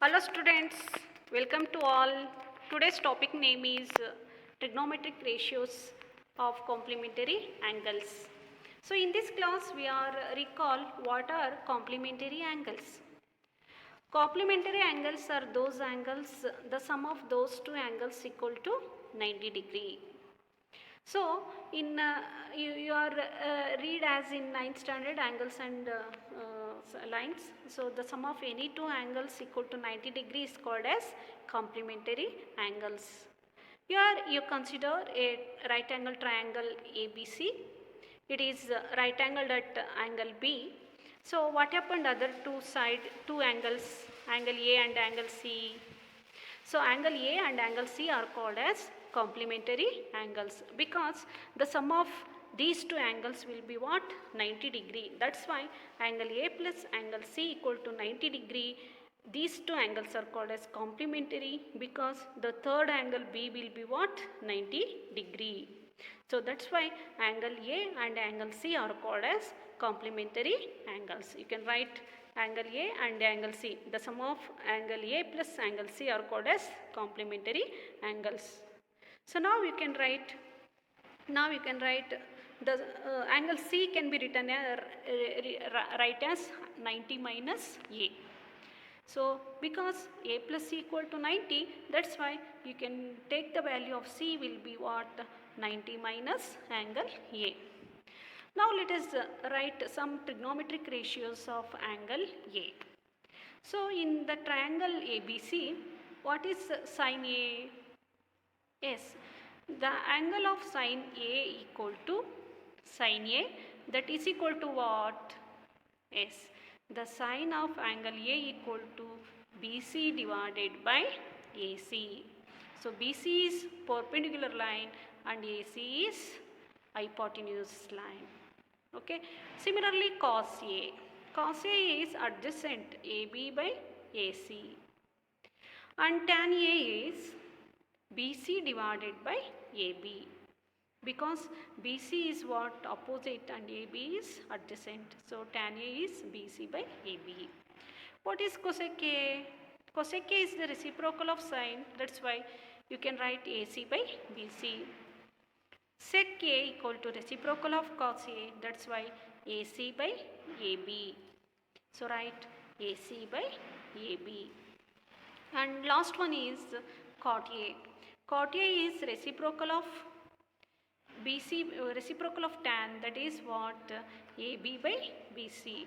Hello students, welcome to all. Today's topic name is trigonometric ratios of complementary angles. So in this class we are recall what are complementary angles. Complementary angles are those angles, the sum of those two angles equal to 90 degree. So, in you are read as in 9th standard angles and lines. So, the sum of any two angles equal to 90 degree is called as complementary angles. Here you consider a right angle triangle ABC. It is right angled at angle B. So, what happened other two angles, angle A and angle C? So, angle A and angle C are called as complementary angles because the sum of these two angles will be what? 90 degree. That is why angle A plus angle C equal to 90 degree. These two angles are called as complementary because the third angle B will be what? 90 degree. So, that is why angle A and angle C are called as complementary angles. You can write angle A and angle C. The sum of angle A plus angle C are called as complementary angles. So, now you can write the angle C can be written right as 90 minus A. So, because A plus C equal to 90, that is why you can take the value of C will be what? 90 minus angle A. Now, let us write some trigonometric ratios of angle A. So, in the triangle ABC, what is sine A? Yes, the angle of sine A equal to sine A, that is equal to what? Yes, the sine of angle A equal to BC divided by AC. So, BC is perpendicular line and AC is hypotenuse line. Okay. Similarly, cos A. Cos A is adjacent AB by AC. And tan A is BC divided by AB. Because BC is what? Opposite and AB is adjacent. So, tan A is BC by AB. What is cosec A? Cosec A is the reciprocal of sine. That is why you can write AC by BC. Sec A equal to reciprocal of cos A. That is why AC by AB. So, write AC by AB. And last one is cot A. Cot A is reciprocal of BC, reciprocal of tan, that is what? AB by BC.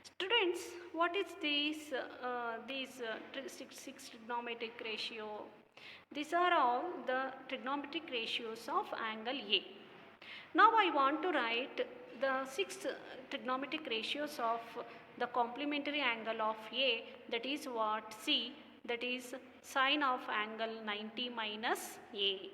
Students, what is these six trigonometric ratio? These are all the trigonometric ratios of angle A. Now I want to write the six trigonometric ratios of the complementary angle of A, that is what? C, that is sine of angle 90 minus A.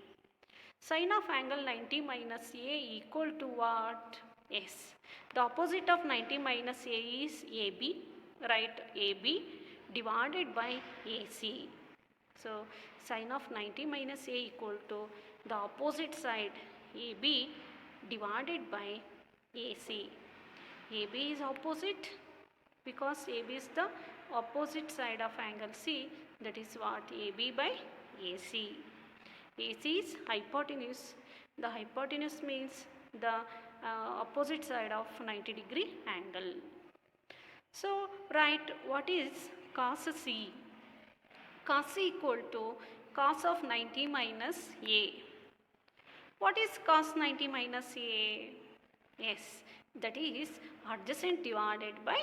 Sine of angle 90 minus A equal to what? Yes. The opposite of 90 minus A is AB. Write AB divided by AC. So, sine of 90 minus A equal to the opposite side AB divided by AC. AB is opposite because AB is the opposite side of angle C, that is what? AB by AC. AC is hypotenuse. The hypotenuse means the opposite side of 90 degree angle. So, write what is cos C. Cos C equal to cos of 90 minus A. What is cos 90 minus A? Yes, that is adjacent divided by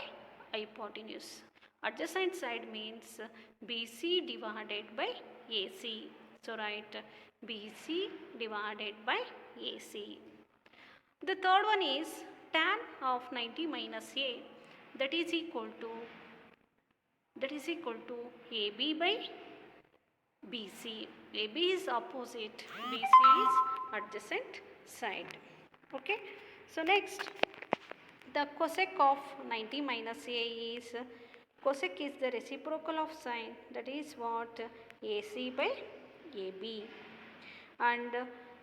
hypotenuse. Adjacent side means BC divided by AC. So, write BC divided by AC. The third one is tan of 90 minus A, that is equal to AB by BC. AB is opposite, BC is adjacent side. Okay. So, next the cosec of 90 minus A is, cosec is the reciprocal of sine, that is what? AC by AB. And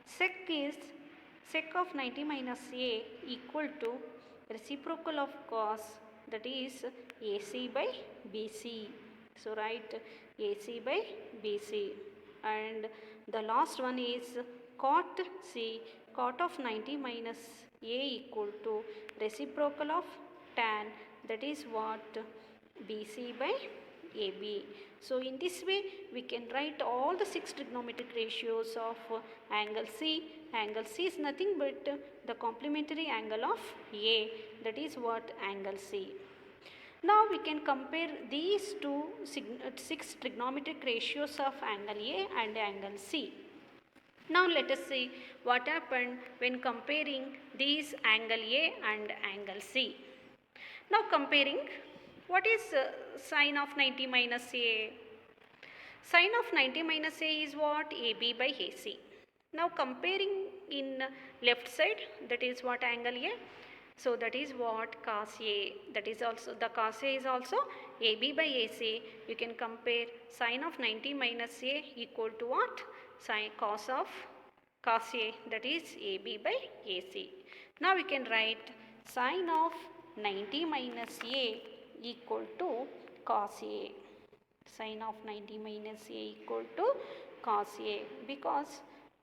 sec of 90 minus A equal to reciprocal of cos, that is AC by BC. So write AC by BC. And the last one is cot C. Cot of 90 minus A equal to reciprocal of tan, that is what, BC by AB. So in this way we can write all the 6 trigonometric ratios of angle C. Angle C is nothing but the complementary angle of A, that is what, angle C. Now we can compare these two 6 trigonometric ratios of angle A and angle C. Now let us see what happened when comparing these angle A and angle C. Now comparing, what is sine of 90 minus A? Sine of 90 minus A is what? AB by AC. Now comparing in left side, that is what, angle A. So that is what, cos A. That is also, the cos A is also AB by AC. You can compare sine of 90 minus A equal to what? Sine cos of cos A, that is AB by AC. Now we can write sine of 90 minus A equal to cos A. Sine of 90 minus A equal to cos A, because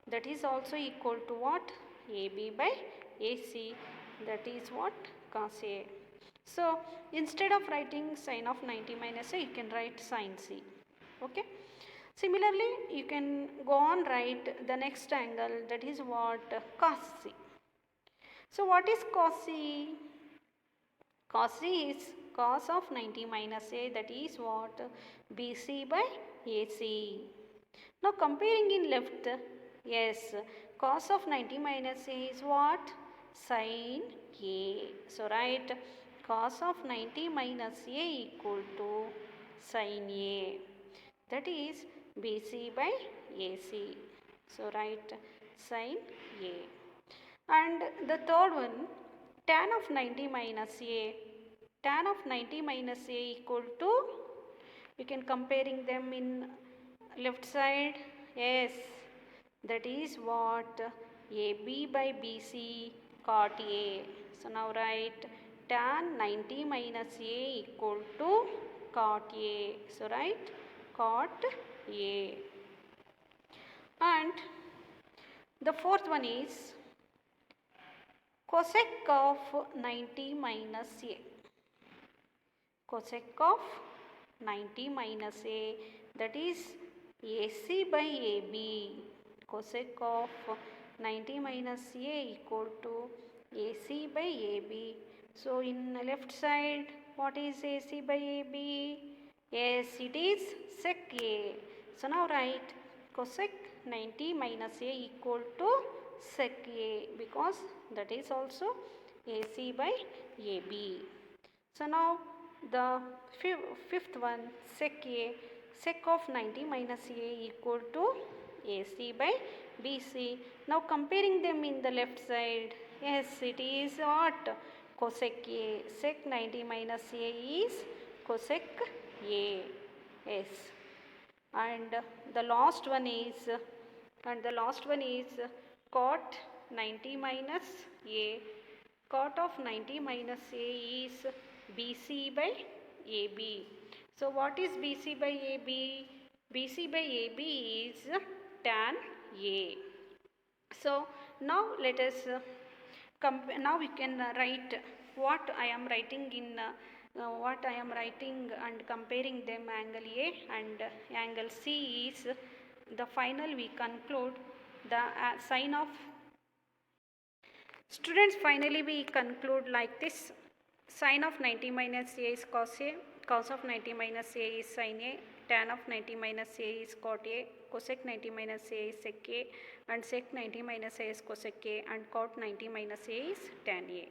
that is also equal to what? AB by AC, that is what? Cos A. So instead of writing sine of 90 minus A, you can write sine C. Okay. Similarly, you can go on write the next angle, that is what? Cos C. So what is cos C? Cos C is cos of 90 minus A, that is what? BC by AC. Now comparing in left, yes, cos of 90 minus A is what? Sin A. So write cos of 90 minus A equal to sin A, that is BC by AC. So write sin A. And the third one, tan of 90 minus A. Tan of 90 minus A equal to, you can comparing them in left side, yes, that is what? AB by BC cot A. So now write tan 90 minus A equal to cot A. So write cot A. And the fourth one is cosec of 90 minus A. Cosec of 90 minus A, that is AC by AB. Cosec of 90 minus A equal to AC by AB. So in left side, what is AC by AB? Yes, it is sec A. So now write cosec 90 minus A equal to sec A, because that is also AC by AB. So now the fifth one, sec A. Sec of 90 minus A equal to AC by BC. Now comparing them in the left side, yes, it is what? Cosec A. Sec 90 minus A is cosec A. Yes. And the last one is cot 90 minus A. Cot of 90 minus A is BC by AB. So what is BC by AB? BC by AB is tan A. So now let us now we can write what I am writing in what I am writing and comparing them, angle A and angle C is the final we conclude the sign of. Students, finally we conclude like this. Sin of 90 minus A is cos A, cos of 90 minus A is sin A, tan of 90 minus A is cot A, cosec 90 minus A is sec A, and sec 90 minus A is cosec A, and cot 90 minus A is tan A.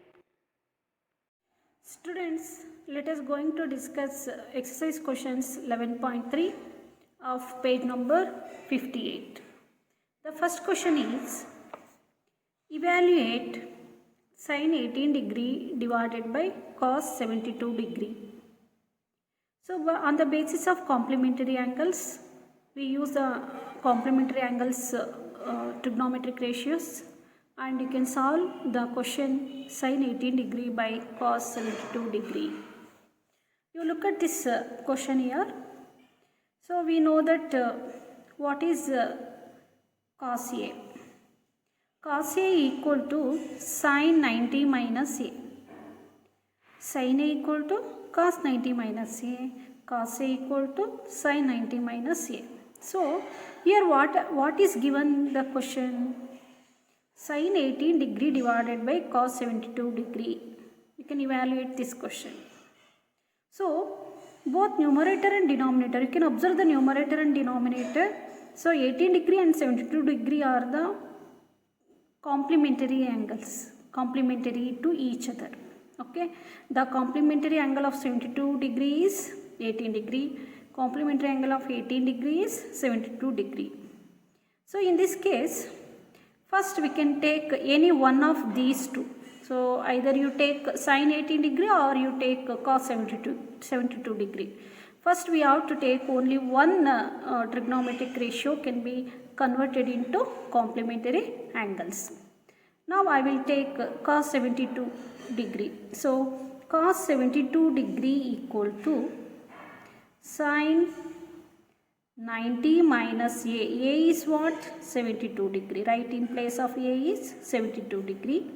Students, let us going to discuss exercise questions 11.3 of page number 58. The first question is, evaluate sin 18 degree divided by cos 72 degree. So on the basis of complementary angles, we use the complementary angles trigonometric ratios, and you can solve the question sin 18 degree by cos 72 degree. You look at this question here. So we know that what is cos A? Cos A equal to sin 90 minus A. Sin A equal to cos 90 minus A. Cos A equal to sin 90 minus A. So here what is given the question? Sin 18 degree divided by cos 72 degree. You can evaluate this question. So both numerator and denominator, you can observe the numerator and denominator. So 18 degree and 72 degree are the complementary angles, complementary to each other. Okay, the complementary angle of 72 degree is 18 degree, complementary angle of 18 degree is 72 degree. So in this case, first we can take any one of these two. So either you take sin 18 degree or you take cos 72 degree. First we have to take only one trigonometric ratio can be converted into complementary angles. Now I will take cos 72 degree. So cos 72 degree equal to sin 90 minus A. A is what? 72 degree. Right, in place of A is 72 degree.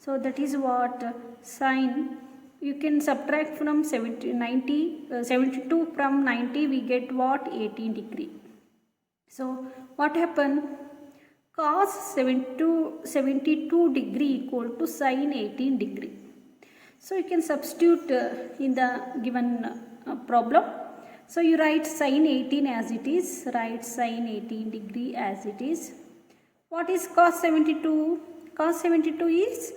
So that is what sin, you can subtract from 72 from 90, we get what? 18 degree. So what happened? Cos 72 degree equal to sin 18 degree. So you can substitute in the given problem. So you write sin 18 as it is, write sin 18 degree as it is. What is cos 72? Cos 72 is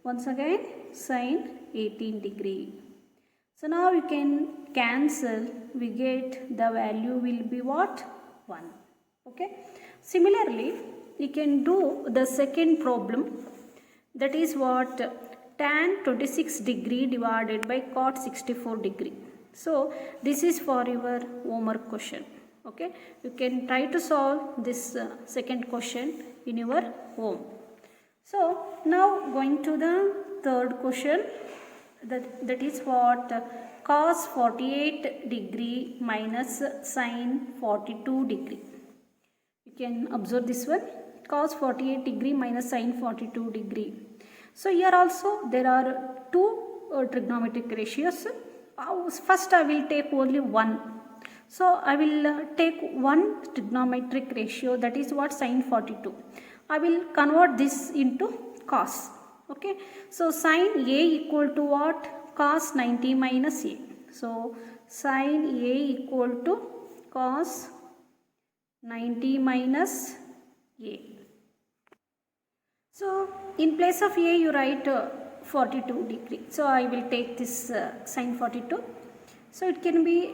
once again sin 18 degree. So now you can cancel, we get the value will be what? 1. Okay. Similarly, we can do the second problem, that is what? Tan 26 degree divided by cot 64 degree. So this is for your homework question. Okay, you can try to solve this second question in your home. So now going to the third question, that is what? Cos 48 degree minus sin 42 degree. You can observe this one, cos 48 degree minus sin 42 degree. So here also there are two trigonometric ratios. First I will take only one. So I will take one trigonometric ratio, that is what? Sin 42. I will convert this into cos. Okay. So sin A equal to what? Cos 90 minus A. So sin A equal to cos 90 minus A. So in place of A you write 42 degree. So I will take this sin 42. So it can be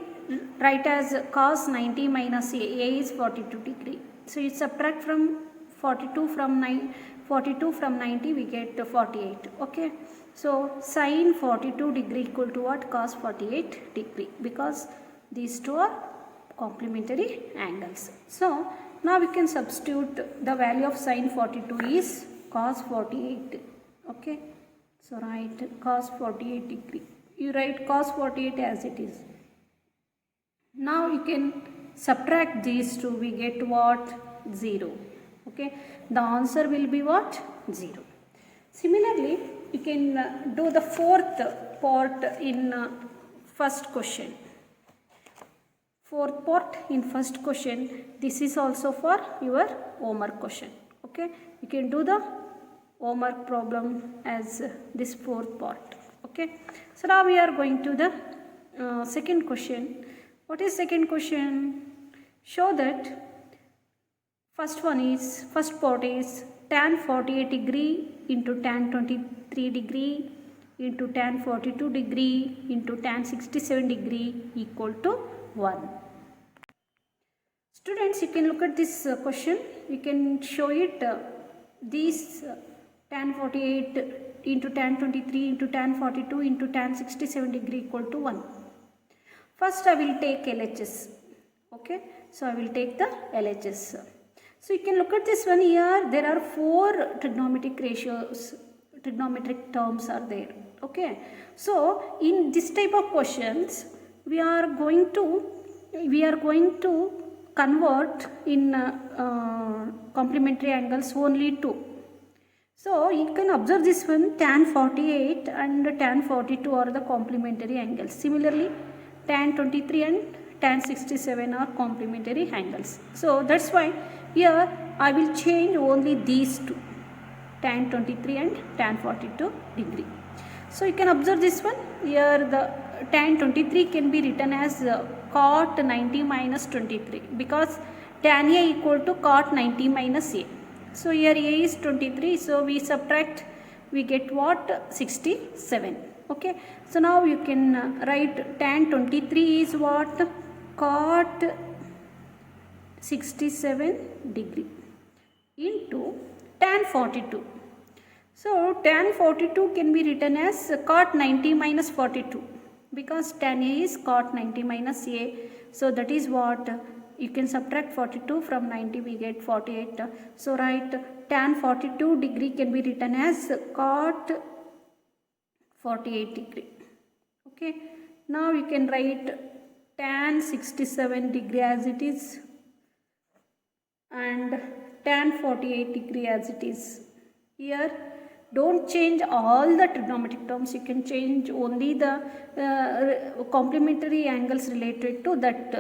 write as cos 90 minus A. A is 42 degree. So you subtract from 42 from 90, we get 48. Okay. So sin 42 degree equal to what? Cos 48 degree, because these two are complementary angles. So now we can substitute the value of sin 42 is cos 48. Okay. So write cos 48 degree. You write cos 48 as it is. Now you can subtract these two, we get what? 0. Okay. The answer will be what? 0. Similarly, you can do the fourth part in first question. Fourth part in first question. This is also for your homework question. Okay. You can do the homework problem as this fourth part. Okay. So now we are going to the second question. What is second question? Show that first part is tan 48 degree into tan 23 degree into tan 42 degree into tan 67 degree equal to 1. Students, you can look at this question. You can show it these tan 48 into tan 23 into tan 42 into tan 67 degree equal to 1. First I will take LHS. Okay. So I will take the LHS. So you can look at this one here. There are 4 trigonometric ratios, trigonometric terms are there. Okay. So in this type of questions, we are going to we are going to convert in complementary angles only 2. So you can observe this one, tan 48 and tan 42 are the complementary angles. Similarly, tan 23 and tan 67 are complementary angles. So that's why here I will change only these two, tan 23 and tan 42 degree. So you can observe this one, here the tan 23 can be written as cot 90 minus 23 because tan A equal to cot 90 minus A. So here A is 23, so we subtract, we get what? 67. Okay, so now you can write tan 23 is what? Cot 67 degree into tan 42. So tan 42 can be written as cot 90 minus 42 because tan A is cot 90 minus A. So that is what you can subtract 42 from 90, we get 48. So write tan 42 degree can be written as cot 48 degree. Okay, now you can write tan 67 degree as it is and tan 48 degree as it is. Here don't change all the trigonometric terms, you can change only the complementary angles related to that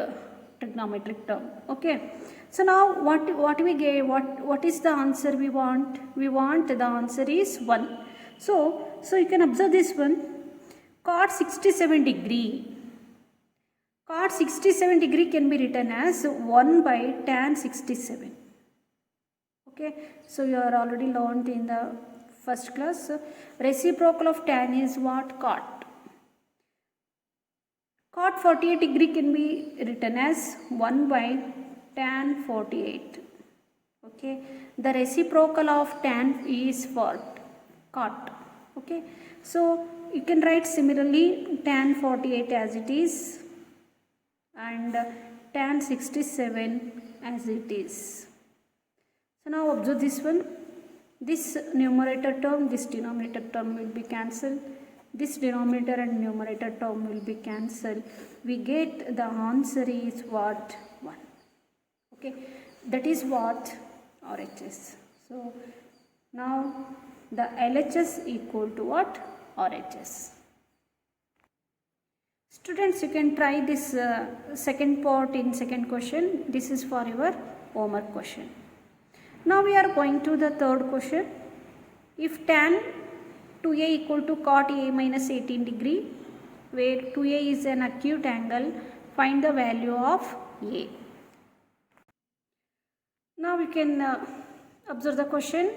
trigonometric term. Okay, so now what we get, what is the answer we want? We want the answer is 1. So you can observe this one, cot 67 degree. Cot 67 degree can be written as 1 by tan 67. Okay, so you are already learned in the first class. Reciprocal of tan is what? Cot. Cot 48 degree can be written as 1 by tan 48. Okay, the reciprocal of tan is what? Cot. Okay, so you can write similarly tan 48 as it is and tan 67 as it is. So now observe this one, this numerator term, this denominator term will be cancelled. This denominator and numerator term will be cancelled. We get the answer is what? 1. Okay, that is what RHS. So now the LHS equal to what? RHS. Students, you can try this second part in second question. This is for your homework question. Now we are going to the third question. If tan 2a equal to cot a minus 18 degree, where 2a is an acute angle, find the value of a. Now we can observe the question.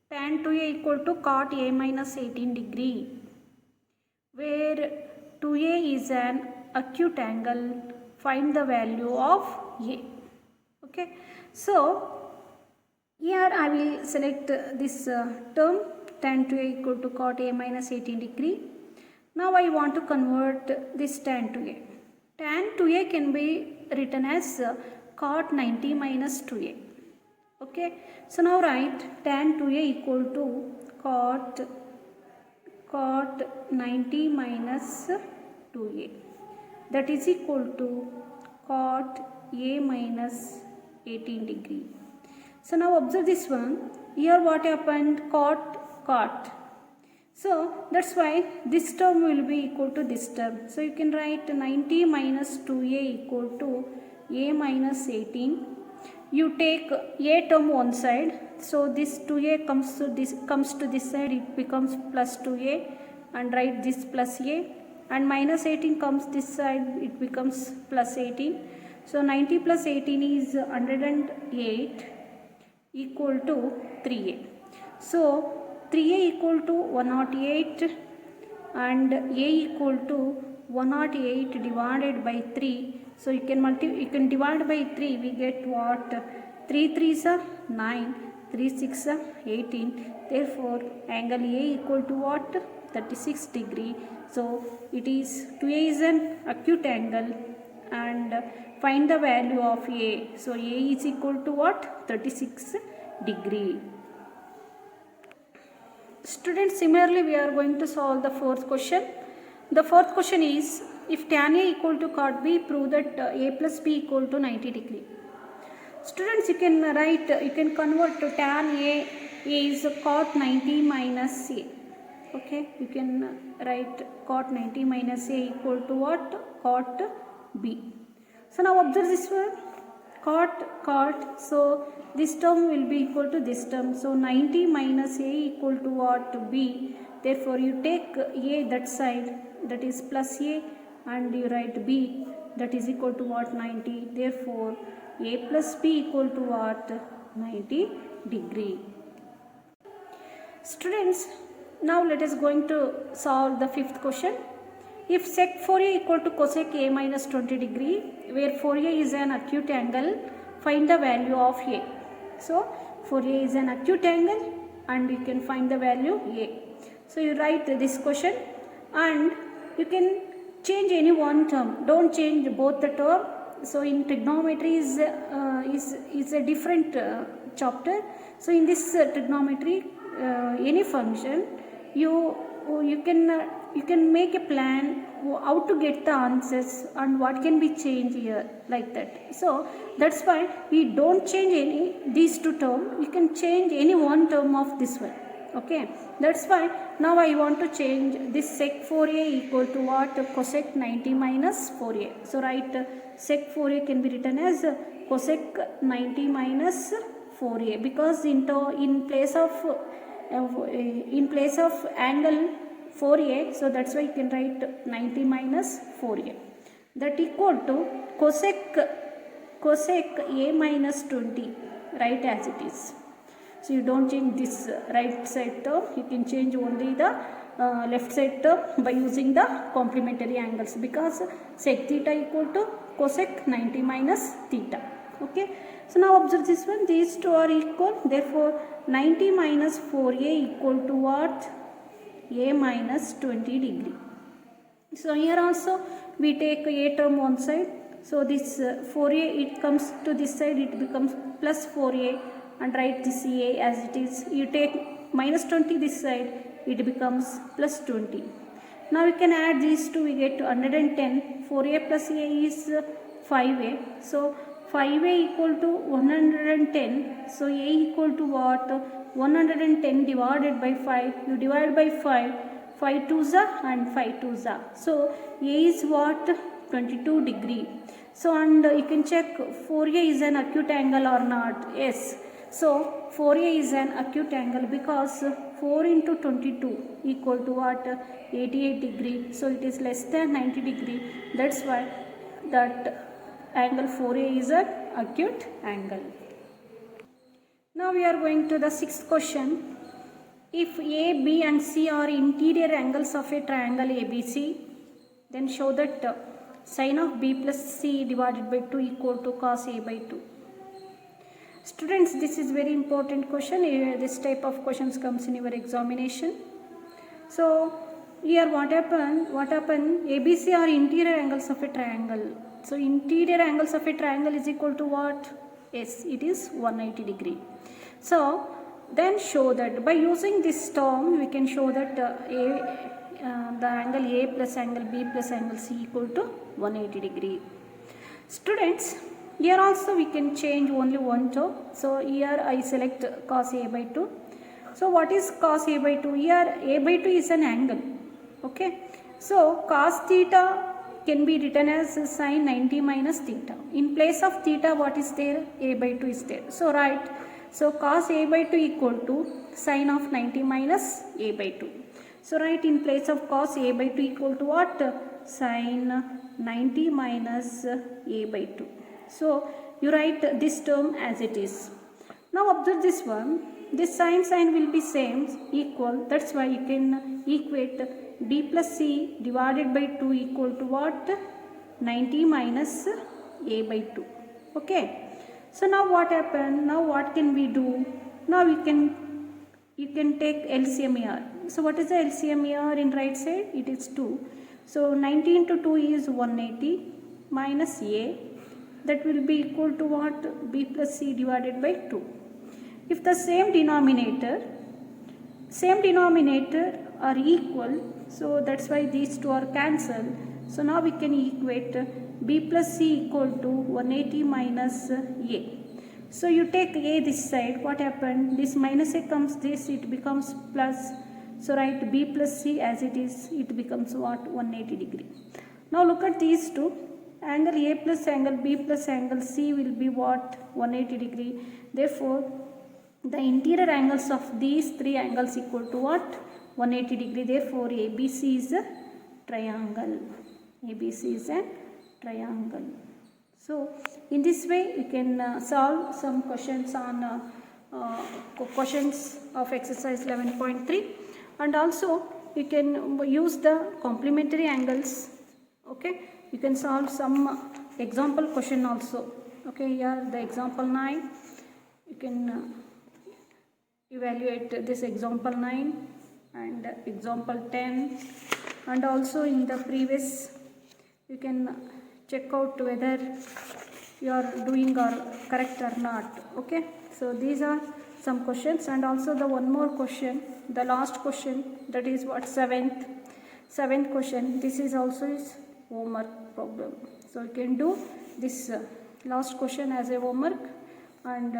Tan 2a equal to cot a minus 18 degree, where 2a is an acute angle, find the value of a. Okay, so here I will select this term tan 2a equal to cot a minus 18 degree. Now I want to convert this tan 2a. Tan 2a can be written as cot 90 minus 2a. Okay, so now write tan 2a equal to cot 90 minus 2a, that is equal to cot a minus 18 degree. So now observe this one, here what happened? Cot. So that's why this term will be equal to this term. So you can write 90 minus 2a equal to a minus 18. You take a term one side, so this 2a comes to this side, it becomes plus 2a, and write this plus a, and minus 18 comes this side, it becomes plus 18. So 90 plus 18 is 108 equal to 3a. So 3a equal to 108 and a equal to 108 divided by 3. So you can divide by 3, we get what? 3 3s are 9, 3 6 are 18. Therefore angle A equal to what? 36 degree. So it is 2a is an acute angle and find the value of A. So A is equal to what? 36 degree. Students, similarly we are going to solve the fourth question. The fourth question is, if tan A equal to cot B, prove that A plus B equal to 90 degree. Students, you can write, you can convert to tan A is cot 90 minus A. Okay, you can write cot 90 minus A equal to what? Cot B. So now observe this one, cot, so this term will be equal to this term. So 90 minus A equal to what? B. Therefore you take A that side, that is plus A, and you write B, that is equal to what? 90. Therefore A plus B equal to what? 90 degree. Students, now let us going to solve the fifth question. If sec 4A equal to cosec A minus 20 degree, where 4A is an acute angle, find the value of A. So 4A is an acute angle and you can find the value A. So you write this question and you can change any one term, don't change both the term. So in trigonometry is a different chapter. So in this trigonometry, any function, you can make a plan how to get the answers and what can be changed here, like that. So that's why we don't change any these two terms. You can change any one term of this one. Okay, that's why now I want to change this sec 4A equal to what? Cosec 90 minus 4A. So write sec 4A can be written as cosec 90 minus 4A, because in place of angle 4A, so that's why you can write 90 minus 4A, that equal to cosec A minus 20, write as it is. So you don't change this right side term, you can change only the left side term by using the complementary angles, because sec theta equal to cosec 90 minus theta. Okay, so now observe this one, these two are equal, therefore 90 minus 4A equal to what? A minus 20 degree. So here also we take A term one side, so this 4A, it comes to this side, it becomes plus 4A, and write this A as it is. You take minus 20 this side, it becomes plus 20. Now we can add these two, we get 110. 4A plus A is 5A. So 5A equal to 110. So A equal to what? 110 divided by 5. You divide by 5. 5 2s and 5 2s. So A is what? 22 degree. So and you can check 4A is an acute angle or not. Yes. So 4A is an acute angle because 4 into 22 equal to what? 88 degree. So it is less than 90 degree. That's why that angle 4A is an acute angle. Now we are going to the sixth question. If A, B and C are interior angles of a triangle ABC, then show that sine of B plus C divided by 2 equal to cos A by 2. Students, this is very important question. This type of questions comes in your examination. So here what happened? ABC are interior angles of a triangle. So interior angles of a triangle is equal to what? Yes, it is 180 degree. So then show that by using this term we can show that the angle A plus angle B plus angle C equal to 180 degree. Students, here also we can change only one term. So here I select cos A by 2. So what is cos A by 2? Here A by 2 is an angle. Okay. So cos theta can be written as sine 90 minus theta. In place of theta, what is there? A by 2 is there. So write, so cos A by 2 equal to sine of 90 minus A by 2. So write in place of cos A by 2 equal to what? Sine 90 minus A by 2. So you write this term as it is. Now observe this one. This sine will be same, equal. That's why you can equate B plus C divided by 2 equal to what? 90 minus A by 2. Okay. So now what happened? Now what can we do? Now you can take LCM here. So what is the LCM here in right side? It is 2. So 90 into 2 is 180 minus A. That will be equal to what? B plus C divided by 2. If the same denominator are equal, so that's why these two are cancelled. So now we can equate b plus c equal to 180 minus a. So you take a this side, what happened? This minus a comes this, it becomes plus. So write b plus c as it is, it becomes what? 180 degree. Now look at these two. Angle a plus angle b plus angle c will be what? 180 degree. Therefore, the interior angles of these three angles equal to what? 180 degree. Therefore, ABC is a triangle. ABC is a triangle. So, in this way, you can solve some questions on questions of exercise 11.3, and also you can use the complementary angles. Okay, you can solve some example question also. Okay, here the example 9. You can evaluate this example 9 and example 10, and also in the previous you can check out whether you are doing or correct or not. Okay, so these are some questions, and also the one more question, the last question, that is what? seventh question. This is also is homework problem, so you can do this last question as a homework, and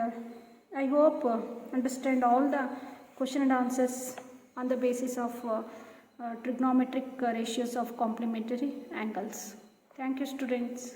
I hope understand all the question and answers on the basis of trigonometric ratios of complementary angles. Thank you, students.